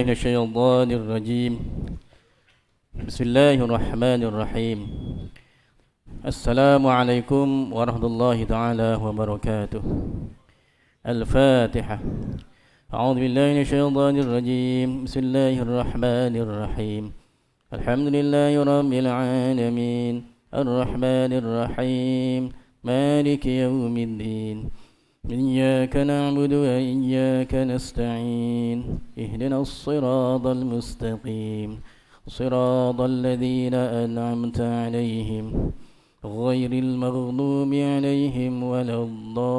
من الشيطان الرجيم بسم الله الرحمن الرحيم السلام عليكم ورحمة الله تعالى وبركاته الفاتحة أعوذ بالله من الشيطان الرجيم بسم الله الرحمن الرحيم الحمد لله رب العالمين الرحمن الرحيم مالك يوم الدين إياك نعبد وإياك نستعين اهدنا الصراط المستقيم صراط الذين أنعمت عليهم غير المغضوب عليهم ولا الضالين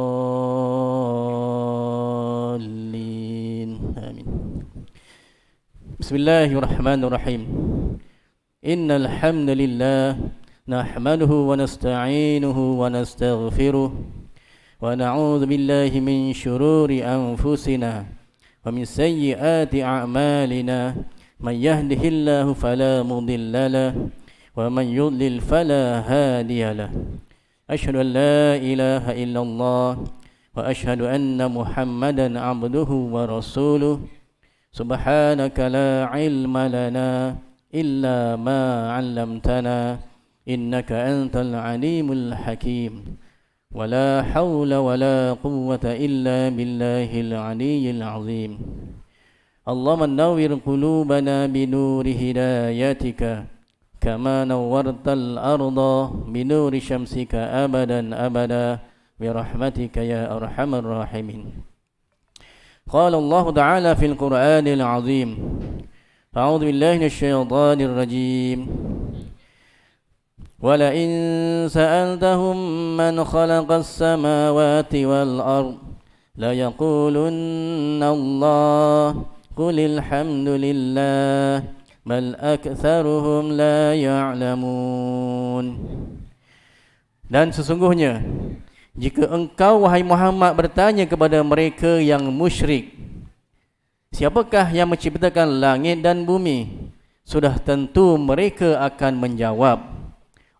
آمين بسم الله الرحمن الرحيم إن الحمد لله نحمده ونستعينه ونستغفره ونعوذ بالله من شرور أنفسنا ومن سيئات أعمالنا من يهده الله فلا مضل له ومن يضلل فلا هادي له أشهد أن لا إله إلا الله وأشهد أن محمدا عبده ورسوله سبحانك لا علم لنا إلا ما علمتنا إنك أنت العليم الحكيم ولا حول ولا قوة إلا بالله العلي العظيم اللهم نور قلوبنا بنور هدايتك كما نورت الأرض بنور شمسك أبدا أبدا برحمتك يا أرحم الراحمين قال الله تعالى في القرآن العظيم أعوذ بالله من الشيطان الرجيم ولئن سألتهم من خلق السماوات والأرض ليقولن الله قل الحمد لله بل أكثرهم لا يعلمون. Dan sesungguhnya jika engkau wahai Muhammad bertanya kepada mereka yang musyrik, siapakah yang menciptakan langit dan bumi? Sudah tentu mereka akan menjawab,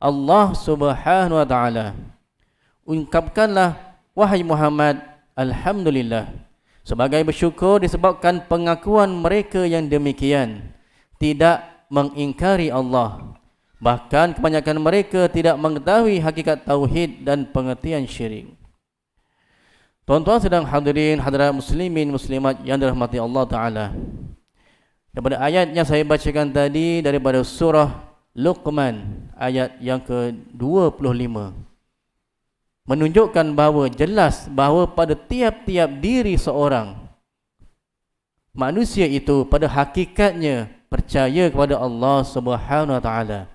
Allah Subhanahu wa taala. Ungkapkanlah wahai Muhammad, alhamdulillah, sebagai bersyukur disebabkan pengakuan mereka yang demikian tidak mengingkari Allah. Bahkan kebanyakan mereka tidak mengetahui hakikat tauhid dan pengertian syirik. Tuan-tuan sedang hadirin hadirat muslimin muslimat yang dirahmati Allah taala. Daripada ayat yang saya bacakan tadi daripada surah Luqman ayat yang ke-25 menunjukkan bahawa jelas bahawa pada tiap-tiap diri seorang manusia itu pada hakikatnya percaya kepada Allah Subhanahu wa taala.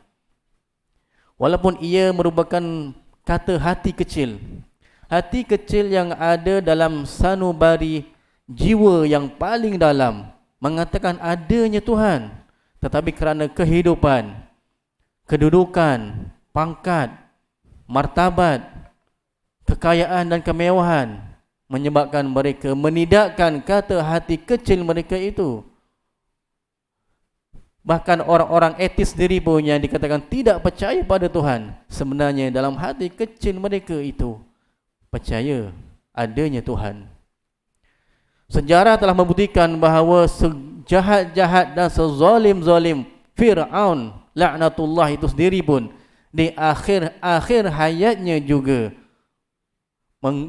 Walaupun ia merupakan kata hati kecil yang ada dalam sanubari jiwa yang paling dalam mengatakan adanya Tuhan, tetapi kerana kehidupan, kedudukan, pangkat, martabat, kekayaan dan kemewahan menyebabkan mereka menidakkan kata hati kecil mereka itu. Bahkan orang-orang etis sendiri pun yang dikatakan tidak percaya pada Tuhan, sebenarnya dalam hati kecil mereka itu percaya adanya Tuhan. Sejarah telah membuktikan bahawa sejahat-jahat dan sezalim-zalim Fir'aun laknatullah itu sendiri pun di akhir hayatnya juga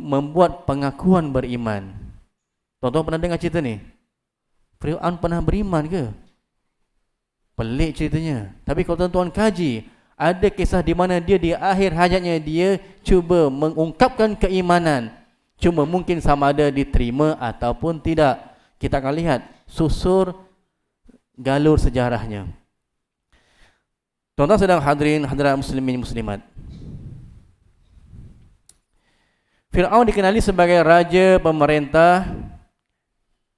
membuat pengakuan beriman. Tuan-tuan pernah dengar cerita ni? Fir'aun pernah beriman ke? Pelik ceritanya. Tapi kalau tuan-tuan kaji, ada kisah di mana dia di akhir hayatnya dia cuba mengungkapkan keimanan. Cuma mungkin sama ada diterima ataupun tidak. Kita akan lihat susur galur sejarahnya. Tuan-tuan sedang hadirin hadirat muslimin muslimat. Fir'aun dikenali sebagai raja pemerintah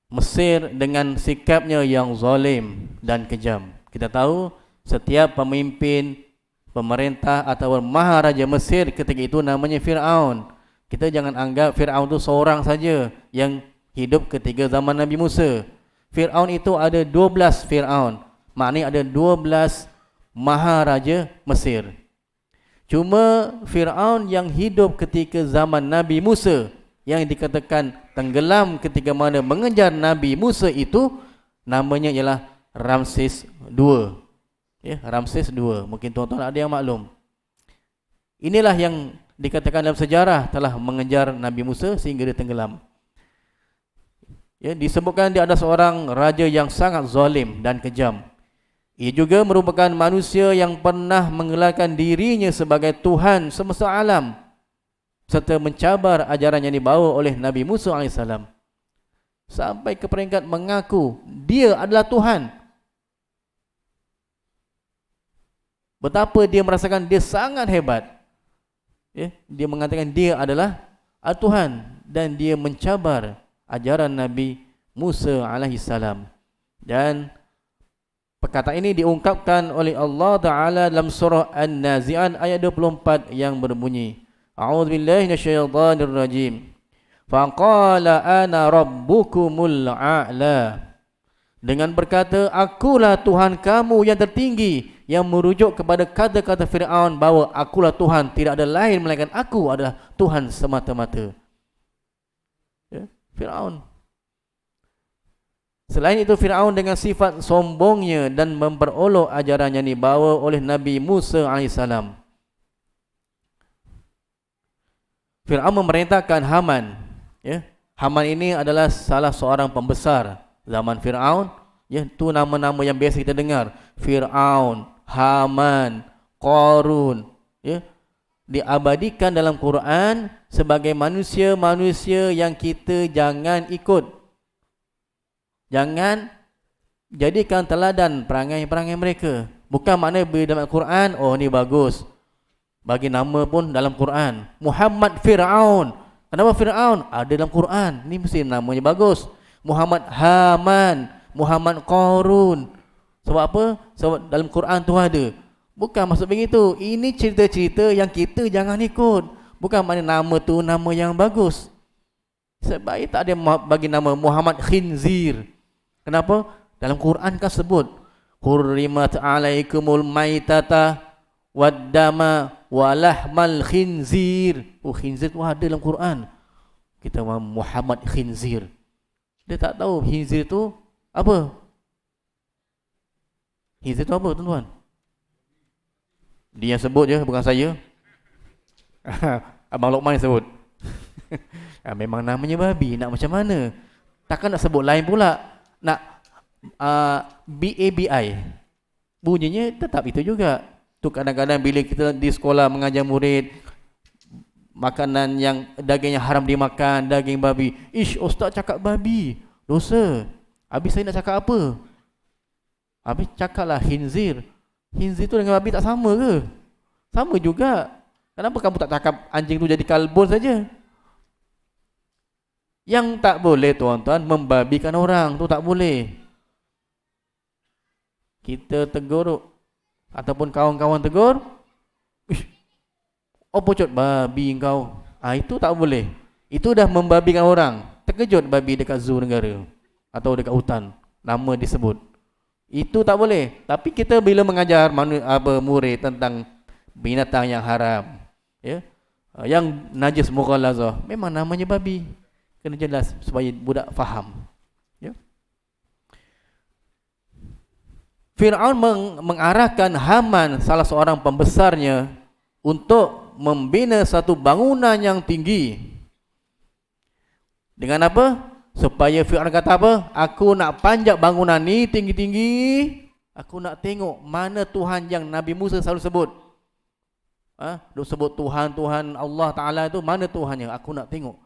Mesir dengan sikapnya yang zalim dan kejam. Kita tahu setiap pemimpin pemerintah atau maharaja Mesir ketika itu namanya Fir'aun. Kita jangan anggap Fir'aun itu seorang saja yang hidup ketika zaman Nabi Musa. Fir'aun itu ada 12 Fir'aun. Maknanya ada 12 maharaja Mesir. Cuma Fir'aun yang hidup ketika zaman Nabi Musa, yang dikatakan tenggelam ketika mana mengejar Nabi Musa itu, Namanya ialah Ramses II. Ya, Ramses II. Mungkin tuan-tuan ada yang maklum. Inilah yang dikatakan dalam sejarah telah mengejar Nabi Musa sehingga dia tenggelam. Ya, disebutkan dia ada seorang raja yang sangat zalim dan kejam. Ia juga merupakan manusia yang pernah menggelarkan dirinya sebagai Tuhan semesta alam serta mencabar ajaran yang dibawa oleh Nabi Musa AS sampai ke peringkat mengaku dia adalah Tuhan. Betapa dia merasakan dia sangat hebat. Ya, dia mengatakan dia adalah Tuhan dan dia mencabar ajaran Nabi Musa alaihissalam. Dan perkataan ini diungkapkan oleh Allah Ta'ala dalam surah An-Nazi'at ayat 24 yang berbunyi, A'udzubillahi minasyaitonirrajim. Faqala ana rabbukumul a'la. Dengan berkata, akulah Tuhan kamu yang tertinggi, yang merujuk kepada kata-kata Fir'aun bahawa akulah Tuhan, tidak ada lain melainkan aku adalah Tuhan semata-mata. Ya, Fir'aun. Selain itu, Fir'aun dengan sifat sombongnya dan memperolok ajaran yang dibawa oleh Nabi Musa AS. Fir'aun memerintahkan Haman. Ya, Haman ini adalah salah seorang pembesar zaman Fir'aun. Ya, itu nama-nama yang biasa kita dengar. Fir'aun, Haman, Qarun. Ya, diabadikan dalam Quran sebagai manusia-manusia yang kita jangan ikut. Jangan jadikan teladan perangai-perangai mereka. Bukan makna bila dalam Al-Quran, oh ni bagus. Bagi nama pun dalam Quran. Muhammad Fir'aun. Kenapa Fir'aun? Ada dalam Quran. Ni mesti namanya bagus. Muhammad Haman, Muhammad Qarun. Sebab apa? Sebab dalam Quran tu ada. Bukan maksud begitu. Ini cerita-cerita yang kita jangan ikut. Bukan makna nama tu nama yang bagus. Sebaik tak ada bagi nama Muhammad Khinzir. Kenapa? Dalam Quran kan sebut hurrimat alaikumul maitata waddama walahmal khinzir. Oh, khinzir tu ada dalam Quran. Kita Muhammad Khinzir. Dia tak tahu khinzir tu apa. Khinzir tu apa, tuan-tuan? Dia yang sebut je, bukan saya. Abang Lokman yang sebut. Memang namanya babi, nak macam mana? Takkan nak sebut lain pula. Nak BABI, bunyinya tetap itu juga. Tu kadang-kadang bila kita di sekolah mengajar murid, makanan yang daging yang haram dimakan, daging babi. Ish, ustaz cakap babi, dosa. Habis saya nak cakap apa? Habis cakaplah khinzir. Khinzir tu dengan babi tak sama ke? Sama juga. Kenapa kamu tak cakap anjing tu jadi kalbun saja? Yang tak boleh, tuan-tuan, membabikan orang tu tak boleh. Kita tegur ataupun kawan-kawan tegur, oh pucut babi kau. Itu tak boleh. Itu dah membabikan orang. Terkejut babi dekat zoo negara atau dekat hutan, nama disebut. Itu tak boleh. Tapi kita bila mengajar murid tentang binatang yang haram, ya, yang najis mughalazah, memang namanya babi. Kena jelas supaya budak faham. Ya. Fir'aun mengarahkan Haman, salah seorang pembesarnya, untuk membina satu bangunan yang tinggi. Dengan apa? Supaya Fir'aun kata apa? Aku nak panjat bangunan ni tinggi-tinggi. Aku nak tengok mana Tuhan yang Nabi Musa selalu sebut. Dia sebut Tuhan Allah Ta'ala itu, mana Tuhannya? Aku nak tengok.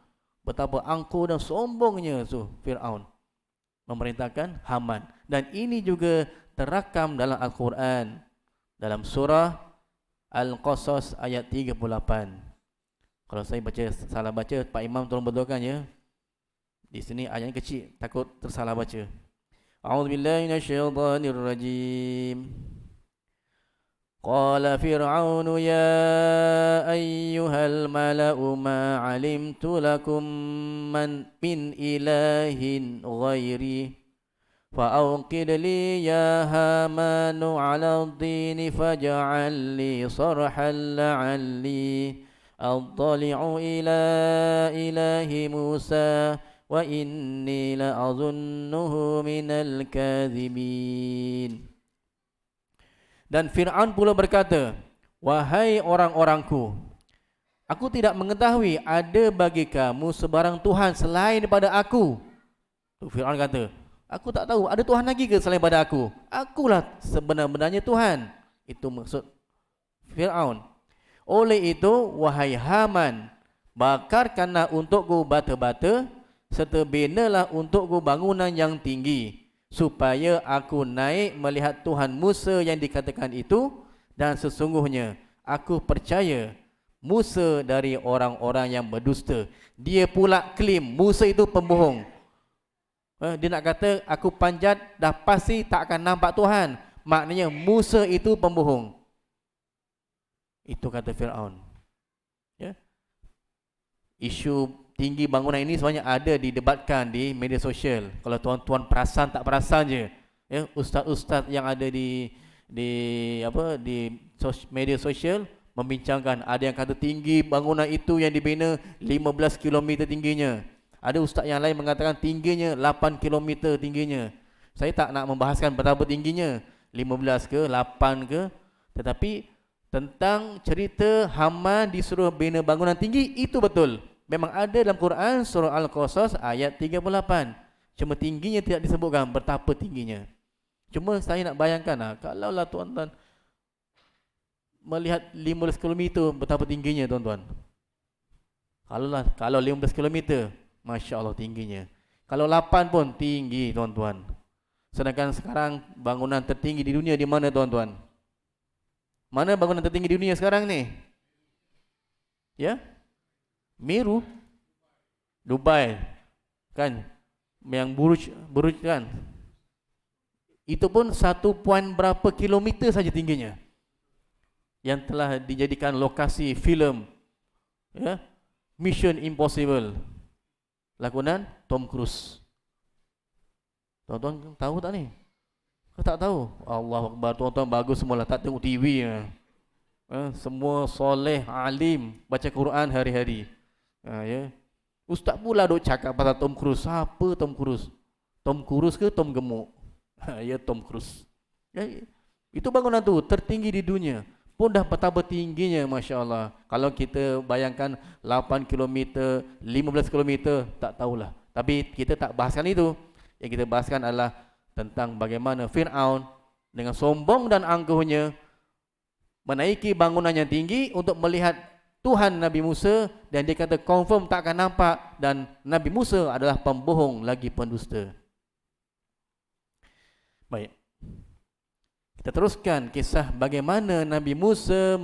Betapa angkuh dan sombongnya Fir'aun memerintahkan Haman. Dan ini juga terakam dalam Al-Quran, dalam surah Al-Qasas ayat 38. Kalau saya salah baca, Pak Imam tolong betulkan ya. Di sini ayatnya kecil, takut tersalah baca. A'udzubillahi minasyaitonirrajim. Qala Fir'aunu ya ayyuhal mala'u ma 'alimtu lakum min ilahin ghairi fa'awqid li ya hamanu 'ala ad-dini faj'al li sarhan la'alli attali'u ila ilahi Musa wa inni la'azunnuhu minal kadhibin. Dan Fir'aun pula berkata, wahai orang-orangku, aku tidak mengetahui ada bagi kamu sebarang Tuhan selain daripada aku. Fir'aun kata, aku tak tahu ada Tuhan lagi ke selain daripada aku. Akulah sebenar-benarnya Tuhan. Itu maksud Fir'aun. Oleh itu, wahai Haman, bakarkanlah untukku bata-bata, serta binalah untukku bangunan yang tinggi, supaya aku naik melihat Tuhan Musa yang dikatakan itu, dan sesungguhnya aku percaya Musa dari orang-orang yang berdusta. Dia pula klaim Musa itu pembohong. Dia nak kata aku panjat dah pasti tak akan nampak Tuhan. Maknanya Musa itu pembohong. Itu kata Fir'aun. Ya. Isu tinggi bangunan ini sebenarnya ada didebatkan di media sosial. Kalau tuan-tuan perasan tak perasan je, ya, ustaz-ustaz yang ada di media sosial membincangkan, ada yang kata tinggi bangunan itu yang dibina 15 km tingginya. Ada ustaz yang lain mengatakan tingginya 8 km tingginya. Saya tak nak membahaskan berapa tingginya, 15 ke 8 ke, tetapi tentang cerita Haman disuruh bina bangunan tinggi itu betul. Memang ada dalam Quran surah Al-Qasas ayat 38. Cuma tingginya tidak disebutkan betapa tingginya. Cuma saya nak bayangkan kalaulah tuan-tuan melihat 15 km betapa tingginya tuan-tuan. Kalau 15 km, Masya Allah tingginya. Kalau 8 pun tinggi tuan-tuan. Sedangkan sekarang bangunan tertinggi di dunia di mana tuan-tuan? Mana bangunan tertinggi di dunia sekarang ni? Ya? Meru, Dubai, kan? Yang buruj kan? Itu pun 1 point berapa kilometer saja tingginya. Yang telah dijadikan lokasi filem, ya, Mission Impossible, lakonan Tom Cruise. Tuan-tuan tahu tak ni? Kau tak tahu? Allah Akbar, tuan-tuan bagus semualah, tak tengok TV ya. Semua soleh, alim, baca Quran hari-hari. Ya. Ustaz pula duk cakap pasal Tom Cruise. Siapa Tom Cruise? Tom Cruise ke Tom Gemuk? Ya, Tom Cruise. Ya, itu bangunan tu tertinggi di dunia. Pun dah betapa tingginya, Masya Allah. Kalau kita bayangkan 8 km, 15 km, tak tahulah. Tapi kita tak bahaskan itu. Yang kita bahaskan adalah tentang bagaimana Fir'aun dengan sombong dan angkuhnya menaiki bangunan yang tinggi untuk melihat Tuhan Nabi Musa, dan dia kata confirm tak akan nampak, dan Nabi Musa adalah pembohong lagi pendusta. Baik. Kita teruskan kisah bagaimana Nabi Musa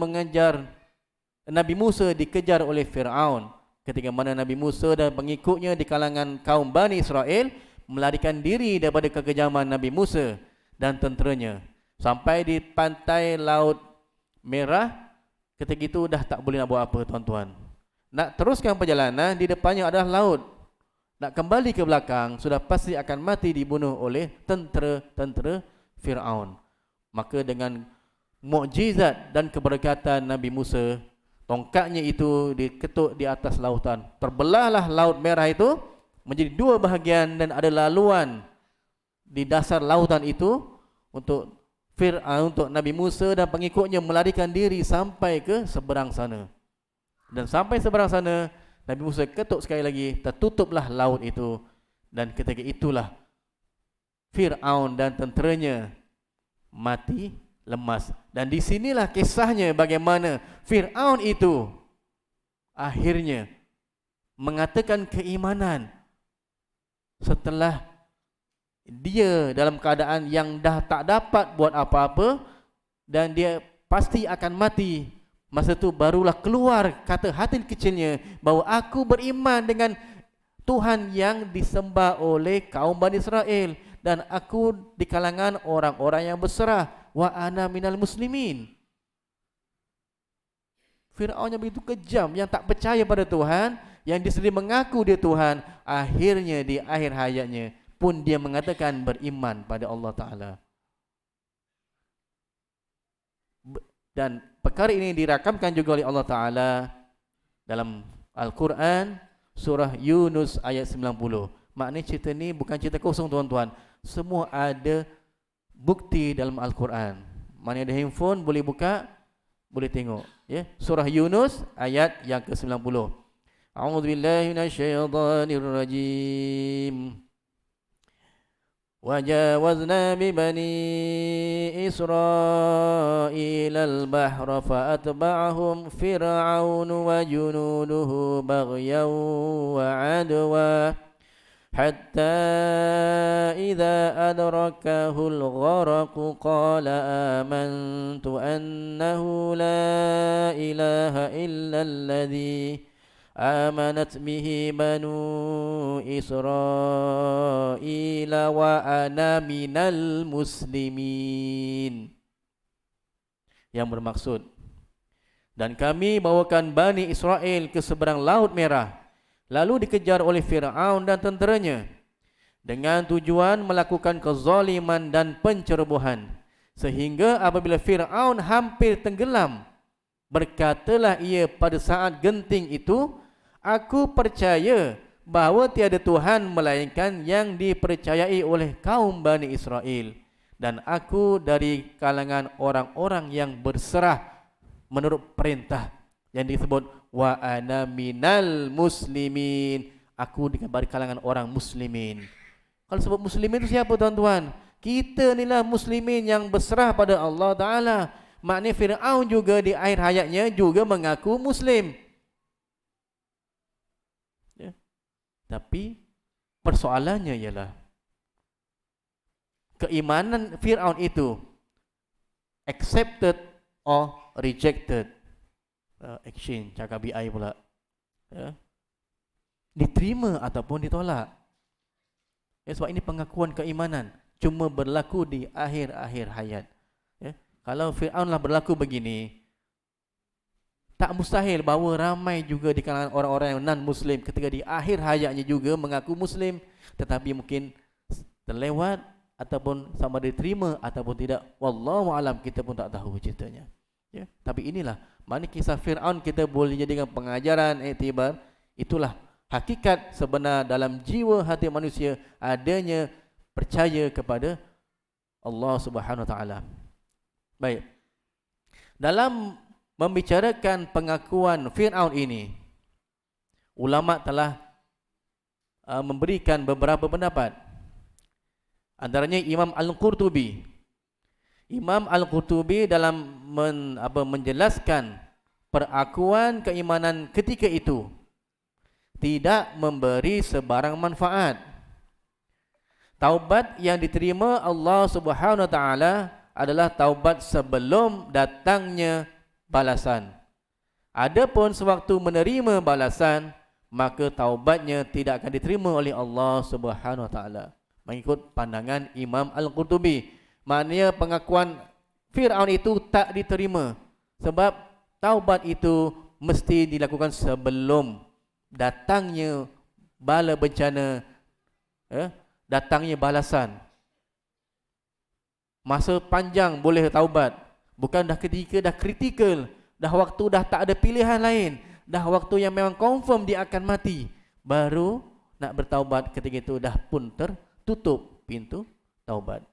dikejar oleh Fir'aun. Ketika mana Nabi Musa dan pengikutnya di kalangan kaum Bani Israel melarikan diri daripada kekejaman Nabi Musa dan tenteranya. Sampai di pantai Laut Merah, ketika itu dah tak boleh nak buat apa tuan-tuan. Nak teruskan perjalanan, di depannya adalah laut. Nak kembali ke belakang, sudah pasti akan mati dibunuh oleh tentera Fir'aun. Maka dengan mukjizat dan keberkatan Nabi Musa, tongkatnya itu diketuk di atas lautan. Terbelahlah Laut Merah itu menjadi 2 bahagian, dan ada laluan di dasar lautan itu untuk untuk Nabi Musa dan pengikutnya melarikan diri sampai ke seberang sana. Dan sampai seberang sana, Nabi Musa ketuk sekali lagi, tertutuplah laut itu. Dan ketika itulah Fir'aun dan tenteranya mati lemas. Dan di sinilah kisahnya bagaimana Fir'aun itu akhirnya mengatakan keimanan setelah dia dalam keadaan yang dah tak dapat buat apa-apa dan dia pasti akan mati. Masa tu barulah keluar kata hati kecilnya bahawa aku beriman dengan Tuhan yang disembah oleh kaum Bani Israel, dan aku di kalangan orang-orang yang berserah. Wa ana minal muslimin. Fir'aun yang begitu kejam, yang tak percaya pada Tuhan, yang dia sendiri mengaku dia Tuhan, akhirnya di akhir hayatnya pun dia mengatakan beriman pada Allah Ta'ala. Dan perkara ini dirakamkan juga oleh Allah Ta'ala dalam Al-Quran, surah Yunus ayat 90. Maknanya cerita ni bukan cerita kosong tuan-tuan. Semua ada bukti dalam Al-Quran. Mana ada handphone boleh buka, boleh tengok. Ya, surah Yunus ayat yang ke-90. A'udzubillahi minasyaitonirrajim. وجاوزنا ببني إسرائيل البحر فأتبعهم فرعون وجنوده بغيا وعدوا حتى إذا أدركه الغرق قال آمنت أنه لا إله إلا الذي آمنت به بنو إسرائيل وأنا من المسلمين. Yang bermaksud, dan kami bawakan Bani Israel ke seberang Laut Merah, lalu dikejar oleh Fir'aun dan tenteranya dengan tujuan melakukan kezaliman dan pencerobohan, sehingga apabila Fir'aun hampir tenggelam, berkatalah ia pada saat genting itu, aku percaya bahawa tiada Tuhan melainkan yang dipercayai oleh kaum Bani Israel, dan aku dari kalangan orang-orang yang berserah menurut perintah yang disebut wa ana minal muslimin. Aku dari kalangan orang muslimin. Kalau sebut muslimin itu siapa tuan-tuan? Kita inilah muslimin yang berserah pada Allah Ta'ala. Maknanya Fir'aun juga di akhir hayatnya juga mengaku muslim. Ya. Tapi persoalannya ialah keimanan Fir'aun itu accepted or rejected. Exchange, cakap BI pula. Ya. Diterima ataupun ditolak. Ya, sebab ini pengakuan keimanan cuma berlaku di akhir-akhir hayat. Ya. Kalau Fir'aunlah berlaku begini, tak mustahil bahawa ramai juga di kalangan orang-orang yang non-Muslim ketika di akhir hayatnya juga mengaku Muslim, tetapi mungkin terlewat ataupun sama diterima ataupun tidak. Wallahu alam, kita pun tak tahu ceritanya. Ya, tapi inilah mana kisah Fir'aun kita boleh jadikan pengajaran, iktibar. Itulah hakikat sebenar dalam jiwa hati manusia adanya percaya kepada Allah Subhanahu Wa Taala. Baik. Dalam membicarakan pengakuan Fir'aun ini, ulama telah memberikan beberapa pendapat. Antaranya Imam Al-Qurtubi. Imam Al-Qurtubi dalam menjelaskan perakuan keimanan ketika itu tidak memberi sebarang manfaat. Taubat yang diterima Allah Subhanahu Wa Taala adalah taubat sebelum datangnya balasan. Adapun sewaktu menerima balasan, maka taubatnya tidak akan diterima oleh Allah Subhanahu Wa Taala. Mengikut pandangan Imam Al-Qurtubi, maknanya pengakuan Fir'aun itu tak diterima sebab taubat itu mesti dilakukan sebelum datangnya bala bencana, datangnya balasan. Masa panjang boleh taubat, bukan dah ketika dah kritikal, dah waktu dah tak ada pilihan lain, dah waktu yang memang confirm dia akan mati, baru nak bertaubat. Ketika itu dah pun tertutup pintu taubat.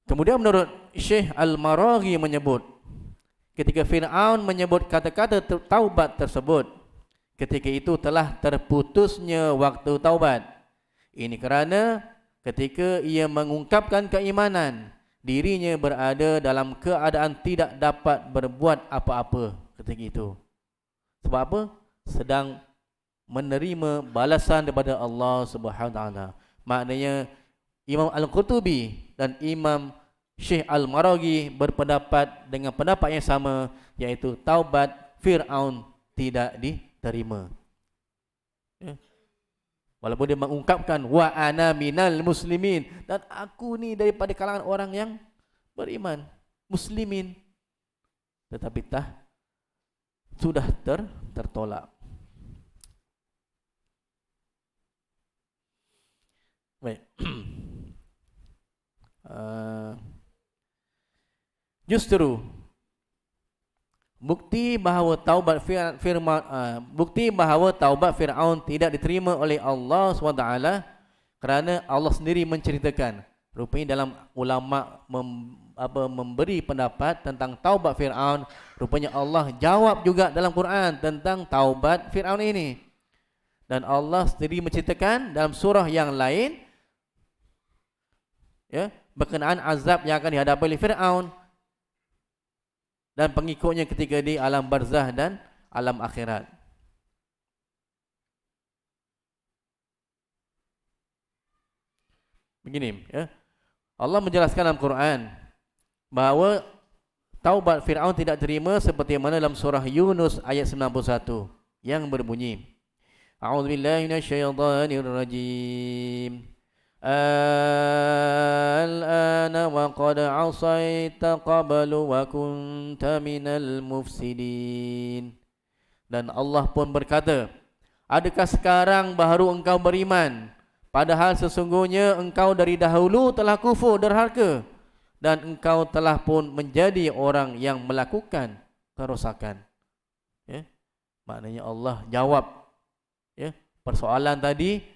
Kemudian menurut Syekh Al-Maraghi menyebut, ketika Fir'aun menyebut kata-kata taubat tersebut, ketika itu telah terputusnya waktu taubat. Ini kerana ketika ia mengungkapkan keimanan, dirinya berada dalam keadaan tidak dapat berbuat apa-apa ketika itu. Sebab apa? Sedang menerima balasan daripada Allah Subhanahu Wa Taala. Maknanya Imam Al-Qurtubi dan Imam Syekh Al-Maraghi berpendapat dengan pendapat yang sama, iaitu taubat Fir'aun tidak diterima. Ya. Walaupun dia mengungkapkan wa ana minal muslimin, dan aku ni daripada kalangan orang yang beriman, muslimin, tetapi sudah tertolak. Baik. Justru bukti bahawa taubat Firaun tidak diterima oleh Allah SWT kerana Allah sendiri menceritakan. Rupanya dalam ulama memberi pendapat tentang taubat Firaun, rupanya Allah jawab juga dalam Quran tentang taubat Firaun ini. Dan Allah sendiri menceritakan dalam surah yang lain, ya, berkenaan azab yang akan dihadapi oleh Firaun dan pengikutnya ketika di alam barzah dan alam akhirat. Begini, ya. Allah menjelaskan dalam Quran bahawa taubat Firaun tidak terima seperti mana dalam surah Yunus ayat 91 yang berbunyi, A'udzubillahi minasyaitonirrajim. Al-ana wa qad 'asaita qablu wa kunta minal mufsidin. Dan Allah pun berkata, adakah sekarang baru engkau beriman, padahal sesungguhnya engkau dari dahulu telah kufur derhaka dan engkau telah pun menjadi orang yang melakukan kerosakan. Ya, maknanya Allah jawab, ya, persoalan tadi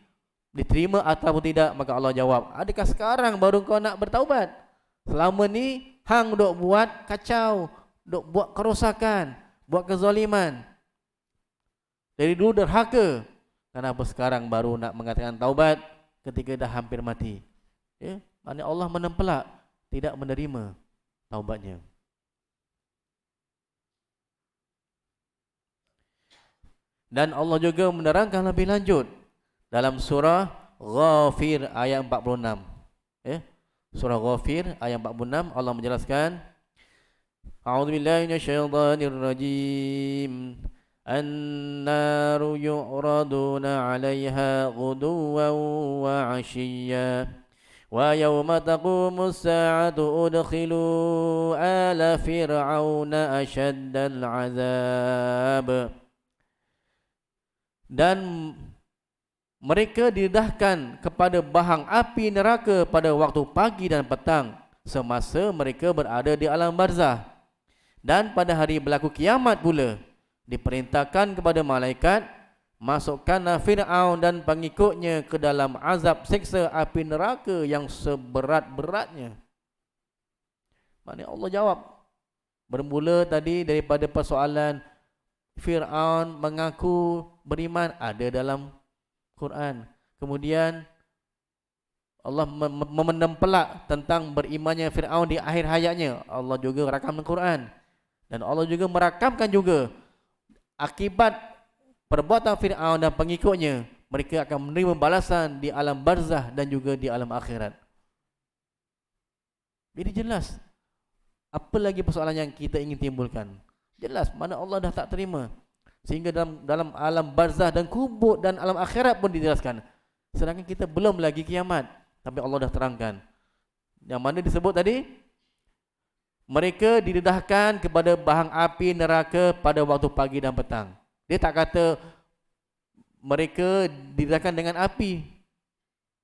diterima atau tidak, maka Allah jawab, adakah sekarang baru kau nak bertaubat? Selama ni hang dok buat kacau, dok buat kerosakan, buat kezaliman. Dari dulu derhaka, kenapa sekarang baru nak mengatakan taubat ketika dah hampir mati? Ya, maknanya Allah menempelak, tidak menerima taubatnya. Dan Allah juga menerangkan lebih lanjut dalam surah Ghafir ayat 46. Surah Ghafir ayat 46 Allah menjelaskan, A'udzubillahi minasyaitonirrajim. An-naru yu'raduna 'alaiha ghuduwan wa 'ashiyya wa yawma taqumus sa'atu udkhilu ala fir'auna ashaddal 'adzab. Dan mereka didedahkan kepada bahang api neraka pada waktu pagi dan petang semasa mereka berada di alam barzah. Dan pada hari berlaku kiamat pula diperintahkan kepada malaikat, masukkanlah Fir'aun dan pengikutnya ke dalam azab siksa api neraka yang seberat-beratnya. Maknanya Allah jawab. Bermula tadi daripada persoalan Fir'aun mengaku beriman, ada dalam Quran. Kemudian Allah menempelak tentang berimannya Fir'aun di akhir hayatnya. Allah juga rakam dalam Quran. Dan Allah juga merakamkan juga akibat perbuatan Fir'aun dan pengikutnya. Mereka akan menerima balasan di alam barzah dan juga di alam akhirat. Jadi jelas. Apa lagi persoalan yang kita ingin timbulkan? Jelas mana Allah dah tak terima. Sehingga dalam alam barzah dan kubur dan alam akhirat pun dijelaskan. Sedangkan kita belum lagi kiamat, tapi Allah dah terangkan. Yang mana disebut tadi, mereka didedahkan kepada bahang api neraka pada waktu pagi dan petang. Dia tak kata mereka didedahkan dengan api,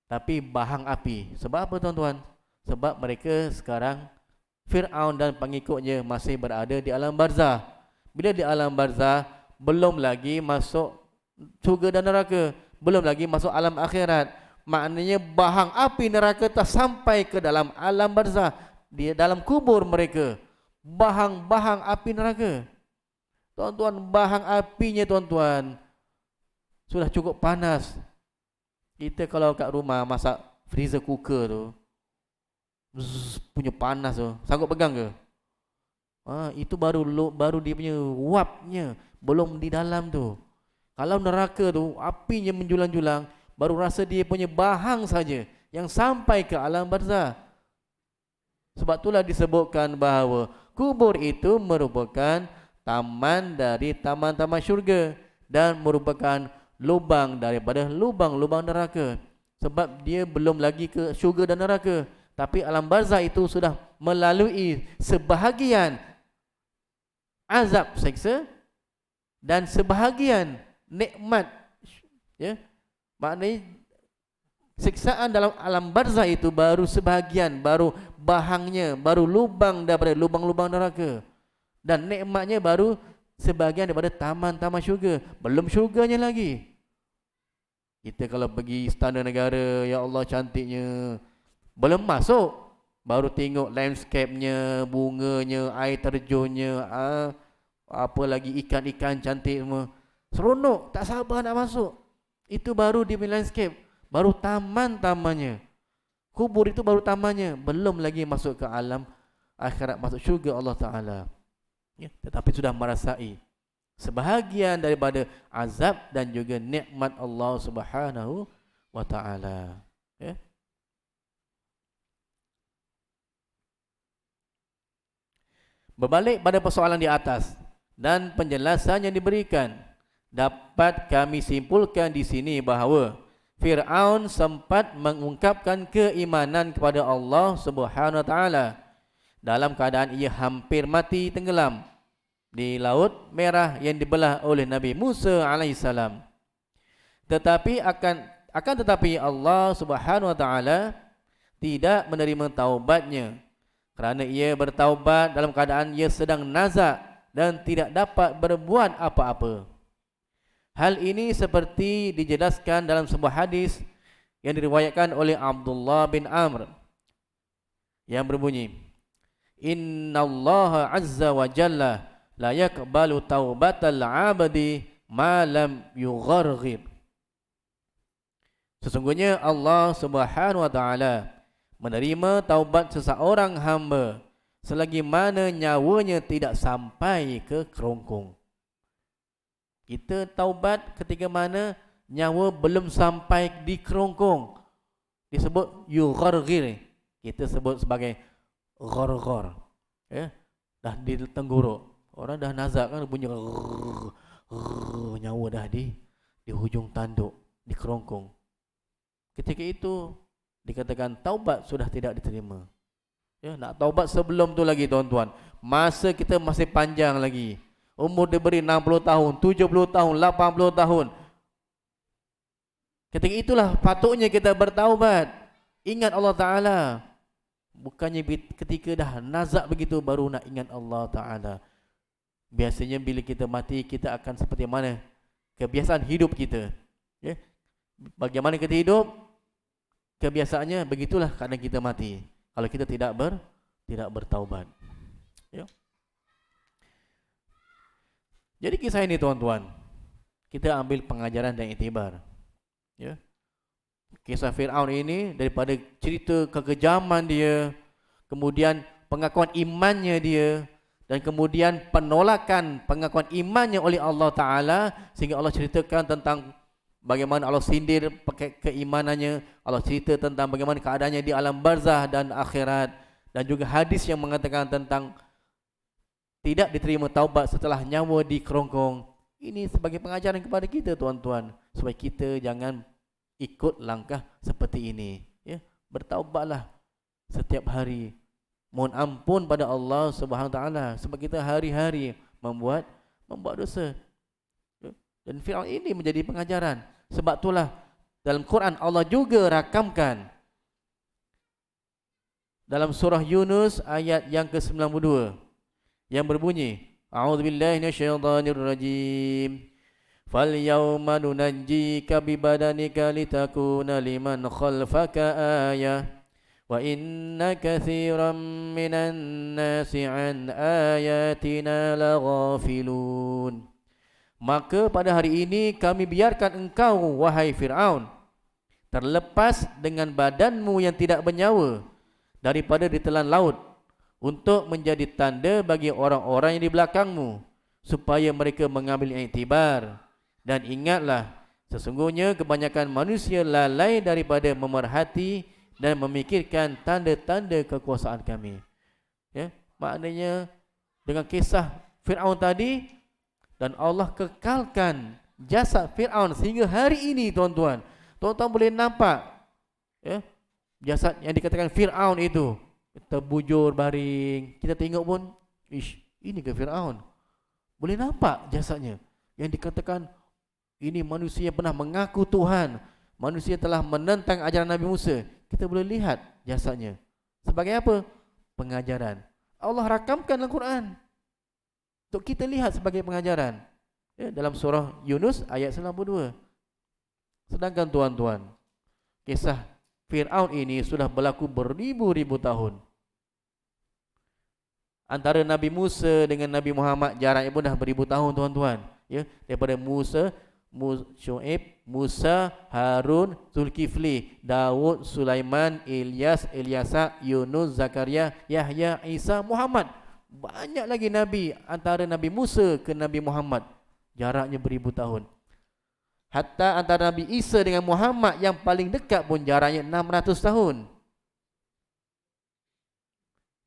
tapi bahang api. Sebab apa tuan-tuan? Sebab mereka sekarang Fir'aun dan pengikutnya masih berada di alam barzah. Bila di alam barzah, belum lagi masuk surga dan neraka, belum lagi masuk alam akhirat. Maknanya bahang api neraka telah sampai ke dalam alam barzah, di dalam kubur mereka. Bahang-bahang api neraka. Tuan-tuan, bahang apinya tuan-tuan sudah cukup panas. Kita kalau kat rumah masak freezer cooker tu, punya panas tu, sanggup pegang ke? Itu baru dia punya uapnya, belum di dalam tu. Kalau neraka tu apinya menjulang-julang, baru rasa dia punya bahang saja yang sampai ke alam barzah. Sebab itulah disebutkan bahawa kubur itu merupakan taman dari taman-taman syurga dan merupakan lubang daripada lubang-lubang neraka. Sebab dia belum lagi ke syurga dan neraka, tapi alam barzah itu sudah melalui sebahagian azab seksa dan sebahagian nikmat, ya. Maknanya siksaan dalam alam barzah itu baru sebahagian, baru bahangnya, baru lubang daripada lubang-lubang neraka. Dan nikmatnya baru sebahagian daripada taman-taman syurga. Belum syurganya lagi. Kita kalau pergi istana negara, ya Allah cantiknya. Belum masuk, baru tengok landscape-nya, bunganya, air terjunnya, apa lagi ikan-ikan cantik semua. Seronok, tak sabar nak masuk. Itu baru di landscape, baru taman-tamannya. Kubur itu baru tamannya, belum lagi masuk ke alam akhirat, masuk syurga Allah Ta'ala. Ya, tetapi sudah merasai sebahagian daripada azab dan juga nikmat Allah Subhanahu wa Ta'ala. Ya. Berbalik pada persoalan di atas dan penjelasan yang diberikan, dapat kami simpulkan di sini bahawa Fir'aun sempat mengungkapkan keimanan kepada Allah Subhanahu wa Ta'ala dalam keadaan ia hampir mati tenggelam di Laut Merah yang dibelah oleh Nabi Musa alaihissalam. Tetapi tetapi Allah Subhanahu wa Ta'ala tidak menerima taubatnya kerana ia bertaubat dalam keadaan ia sedang nazak dan tidak dapat berbuat apa-apa. Hal ini seperti dijelaskan dalam sebuah hadis yang diriwayatkan oleh Abdullah bin Amr yang berbunyi, Innallaha azza wa jalla la yakbalu taubatal abdi ma lam yugharghir. Sesungguhnya Allah Subhanahu wa Ta'ala menerima taubat seseorang hamba selagi mana nyawanya tidak sampai ke kerongkong. Kita taubat ketika mana nyawa belum sampai di kerongkong. Disebut yugharghir. Kita sebut sebagai ghar-ghar. Ya, dah di tenggorok. Orang dah nazak kan bunyi nyawa dah di hujung tanduk, di kerongkong. Ketika itu dikatakan taubat sudah tidak diterima. Ya, nak taubat sebelum tu lagi tuan-tuan. Masa kita masih panjang lagi. Umur diberi 60 tahun, 70 tahun, 80 tahun. Ketika itulah patutnya kita bertaubat. Ingat Allah Ta'ala. Bukannya ketika dah nazak begitu baru nak ingat Allah Ta'ala. Biasanya bila kita mati, kita akan seperti mana kebiasaan hidup kita. Ya? Bagaimana kita hidup, kebiasaannya begitulah kadang kita mati. Kalau kita tidak bertaubat. Ya? Jadi kisah ini tuan-tuan, kita ambil pengajaran dan iktibar. Ya. Kisah Fir'aun ini daripada cerita kekejaman dia, kemudian pengakuan imannya dia, dan kemudian penolakan pengakuan imannya oleh Allah Ta'ala, sehingga Allah ceritakan tentang bagaimana Allah sindir pakai keimanannya. Allah cerita tentang bagaimana keadaannya di alam barzah dan akhirat, dan juga hadis yang mengatakan tentang tidak diterima taubat setelah nyawa di kerongkong. Ini sebagai pengajaran kepada kita tuan-tuan, supaya kita jangan ikut langkah seperti ini. Ya, bertaubatlah setiap hari. Mohon ampun pada Allah Subhanahu Wa Taala sebab kita hari-hari membuat dosa. Ya, dan Fir'aun ini menjadi pengajaran. Sebab itulah dalam Quran Allah juga rakamkan dalam surah Yunus ayat yang ke-92 yang berbunyi, A'udzubillahi minasyaitonirrajim. Falyawma nunajjika bibadanika litakuna liman khalfaka ayah wa inna katsiran minan nasi an ayatina laghafilun. Maka pada hari ini kami biarkan engkau wahai Fir'aun terlepas dengan badanmu yang tidak bernyawa daripada ditelan laut, untuk menjadi tanda bagi orang-orang yang di belakangmu, supaya mereka mengambil iktibar. Dan ingatlah, sesungguhnya kebanyakan manusia lalai daripada memerhati dan memikirkan tanda-tanda kekuasaan kami. Ya, maknanya dengan kisah Fir'aun tadi, dan Allah kekalkan jasad Fir'aun sehingga hari ini tuan-tuan. Tuan-tuan boleh nampak, ya, jasad yang dikatakan Fir'aun itu terbujur baring. Kita tengok pun, ini ke Fir'aun? Boleh nampak jasadnya. Yang dikatakan ini manusia yang pernah mengaku Tuhan, manusia telah menentang ajaran Nabi Musa. Kita boleh lihat jasadnya. Sebagai apa? Pengajaran. Allah rakamkan dalam Quran. untuk kita lihat sebagai pengajaran. Ya, dalam surah Yunus ayat 92. Sedangkan tuan-tuan, kisah Fir'aun ini sudah berlaku beribu-ribu tahun. Antara Nabi Musa dengan Nabi Muhammad jaraknya pun dah beribu tahun, tuan-tuan. Ya, daripada Syuaib, Musa, Harun, Zulkifli, Daud, Sulaiman, Ilyas, Ilyasa, Yunus, Zakaria, Yahya, Isa, Muhammad. Banyak lagi Nabi antara Nabi Musa ke Nabi Muhammad. Jaraknya beribu tahun. Hatta antara Nabi Isa dengan Muhammad yang paling dekat pun jaraknya 600 tahun.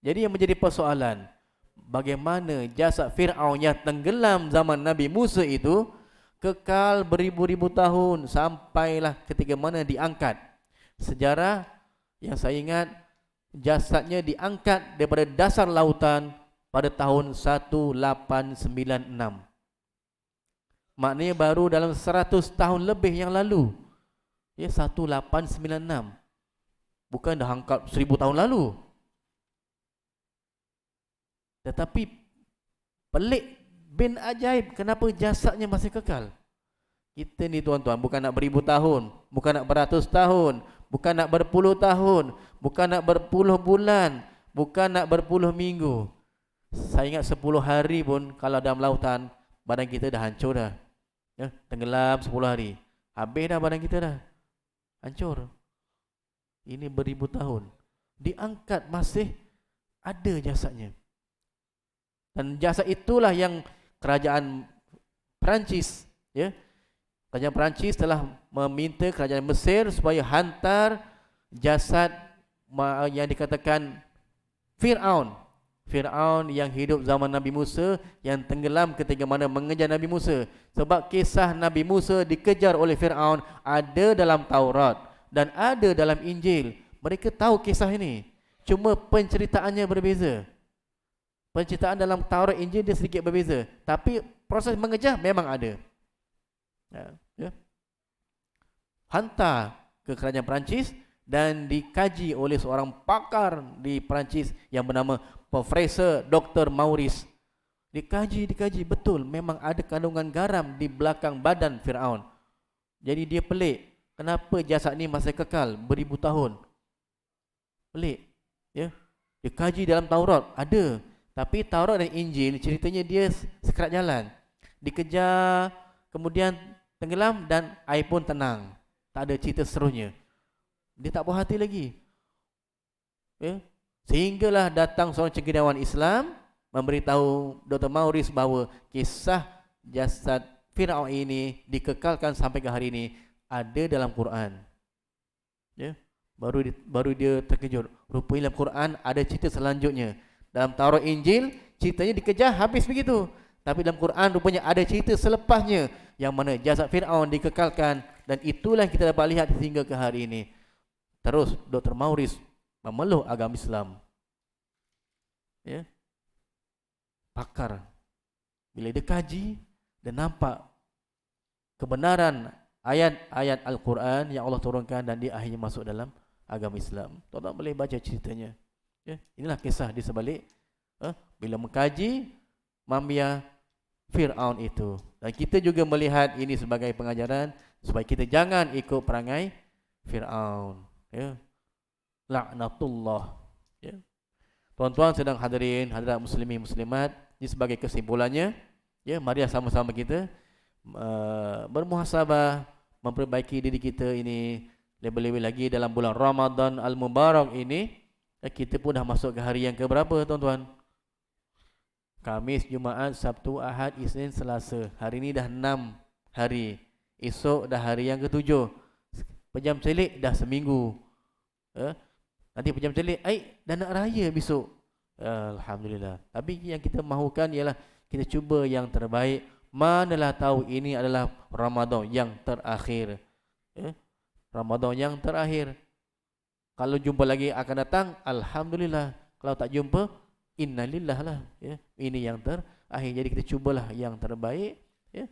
Jadi yang menjadi persoalan, bagaimana jasad Fir'aun yang tenggelam zaman Nabi Musa itu kekal beribu-ribu tahun sampailah ketika mana diangkat. Sejarah yang saya ingat, jasadnya diangkat daripada dasar lautan pada tahun 1896. Maknanya baru dalam 100 tahun lebih yang lalu. Ya, 1896. Bukan dah angkat 1000 tahun lalu. Tetapi pelik bin ajaib, kenapa jasadnya masih kekal? Kita ni tuan-tuan bukan nak beribu tahun, bukan nak beratus tahun, bukan nak berpuluh tahun, bukan nak berpuluh bulan, bukan nak berpuluh minggu. Saya ingat 10 hari pun kalau dalam lautan, badan kita dah hancur dah. Ya, tenggelam 10 hari. Habis dah badan kita dah. Hancur. Ini beribu tahun. Diangkat masih ada jasadnya. Dan jasad itulah yang kerajaan Perancis, ya. Kerajaan Perancis telah meminta kerajaan Mesir supaya hantar jasad yang dikatakan Fir'aun yang hidup zaman Nabi Musa, yang tenggelam ketika mana mengejar Nabi Musa. Sebab kisah Nabi Musa dikejar oleh Fir'aun ada dalam Taurat dan ada dalam Injil. Mereka tahu kisah ini, cuma penceritaannya berbeza. Penceritaan dalam Taurat, Injil dia sedikit berbeza, tapi proses mengejar memang ada. Ya. Hantar ke kerajaan Perancis dan dikaji oleh seorang pakar di Perancis yang bernama Profesor Dr. Maurice. Dikaji betul, memang ada kandungan garam di belakang badan Fir'aun. Jadi dia pelik, kenapa jasad ni masih kekal beribu tahun? Pelik, ya. Dikaji dalam Taurat ada, tapi Taurat dan Injil ceritanya dia sekerat jalan. Dikejar, kemudian tenggelam dan air pun tenang. Tak ada cerita seterusnya. Dia tak puas hati lagi, ya? Sehinggalah datang seorang cendekiawan Islam memberitahu Dr. Maurice bahawa kisah jasad Fir'aun ini dikekalkan sampai ke hari ini ada dalam Quran. Ya, baru dia terkejut. Rupanya dalam Quran ada cerita selanjutnya. Dalam Taurat, Injil ceritanya dikejar habis begitu, tapi dalam Quran rupanya ada cerita selepasnya yang mana jasad Fir'aun dikekalkan, dan itulah yang kita dapat lihat hingga ke hari ini. Terus Dr. Maurice memeluk agama Islam. Ya. Pakar. Bila dia kaji dan nampak kebenaran ayat-ayat Al-Quran yang Allah turunkan, dan dia akhirnya masuk dalam agama Islam. Tuan-tuan boleh baca ceritanya. Ya. Inilah kisah di sebalik bila mengkaji Mamiya Fir'aun itu. Dan kita juga melihat ini sebagai pengajaran supaya kita jangan ikut perangai Fir'aun. Ya, laknatullah. Ya. Tuan-tuan sedang hadirin, hadirat muslimin muslimat, ini sebagai kesimpulannya, ya, mari sama-sama kita bermuhasabah, memperbaiki diri kita ini, lebih-lebih lagi dalam bulan Ramadan Al-Mubarak ini. Kita pun dah masuk ke hari yang keberapa, tuan-tuan? Khamis, Jumaat, Sabtu, Ahad, Isnin, Selasa. Hari ini dah 6 hari. Esok dah hari yang ke-7. Pejam celik dah seminggu. Nanti pejam celik, dah nak raya besok. Alhamdulillah. Tapi yang kita mahukan ialah kita cuba yang terbaik. Manalah tahu ini adalah Ramadan yang terakhir. Ramadan yang terakhir. Kalau jumpa lagi akan datang, Alhamdulillah. Kalau tak jumpa, innalillah lah. Ya. Ini yang terakhir. Jadi kita cubalah yang terbaik. Ya.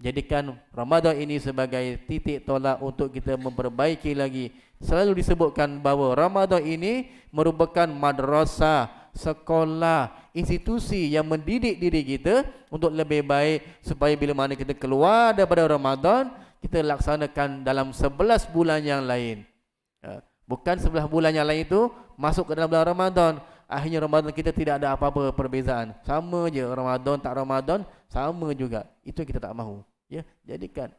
Jadikan Ramadan ini sebagai titik tolak untuk kita memperbaiki lagi. Selalu disebutkan bahawa Ramadan ini merupakan madrasah, sekolah institusi yang mendidik diri kita untuk lebih baik, supaya bila mana kita keluar daripada Ramadan, kita laksanakan dalam 11 bulan yang lain. Bukan 11 bulan yang lain itu masuk ke dalam bulan Ramadan, akhirnya Ramadan kita tidak ada apa-apa perbezaan, sama je Ramadan tak Ramadan sama juga. Itu yang kita tak mahu. Ya, jadikan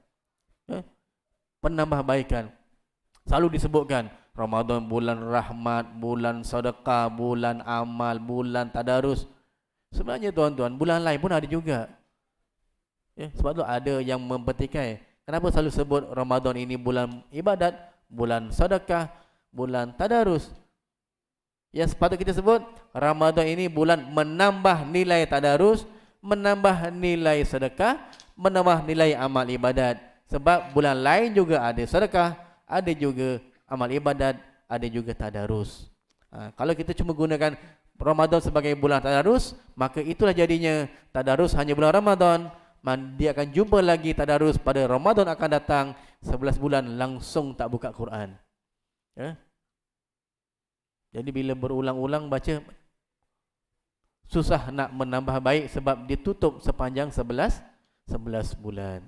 penambahbaikan. Selalu disebutkan Ramadan bulan rahmat, bulan sedekah, bulan amal, bulan tadarus. Sebenarnya tuan-tuan, bulan lain pun ada juga. Ya, sebab tu ada yang mempertikai. Kenapa selalu sebut Ramadan ini bulan ibadat, bulan sedekah, bulan tadarus? Yang sepatut kita sebut Ramadan ini bulan menambah nilai tadarus, menambah nilai sedekah, menambah nilai amal ibadat. Sebab bulan lain juga ada sedekah, ada juga amal ibadat, ada juga tadarus. Kalau kita cuma gunakan Ramadan sebagai bulan tadarus, maka itulah jadinya tadarus hanya bulan Ramadan. Dia akan jumpa lagi tadarus pada Ramadan akan datang, 11 bulan langsung tak buka Quran. Ya? Jadi bila berulang-ulang baca, susah nak menambah baik sebab ditutup sepanjang 11 bulan.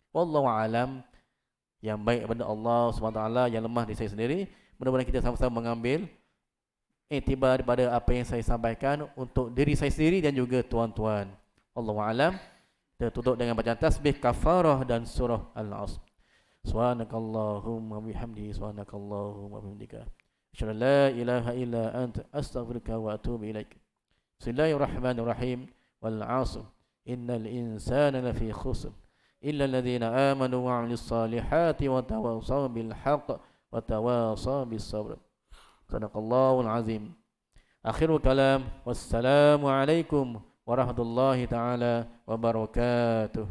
Wallahu alam. Yang baik kepada Allah SWT, yang lemah di saya sendiri. Mudah-mudahan kita sama-sama mengambil iktibar daripada apa yang saya sampaikan untuk diri saya sendiri dan juga tuan-tuan. Wallahu alam. Kita tutup dengan bacaan tasbih kafarah dan surah Al-Asr. Subhanakallahumma bihamdi, subhanakallahumma bihamdika, asyhadu an la ilaha illa anta, astaghfiruka wa atubu ilaik. Bismillahirrahmanirrahim. Wal 'asr. Innal insana lafi khusr. إلا الذين آمنوا وعملوا الصالحات وتواصوا بالحق وتواصوا بالصبر. صدق الله العظيم. آخر الكلام والسلام عليكم ورحمة الله تعالى وبركاته.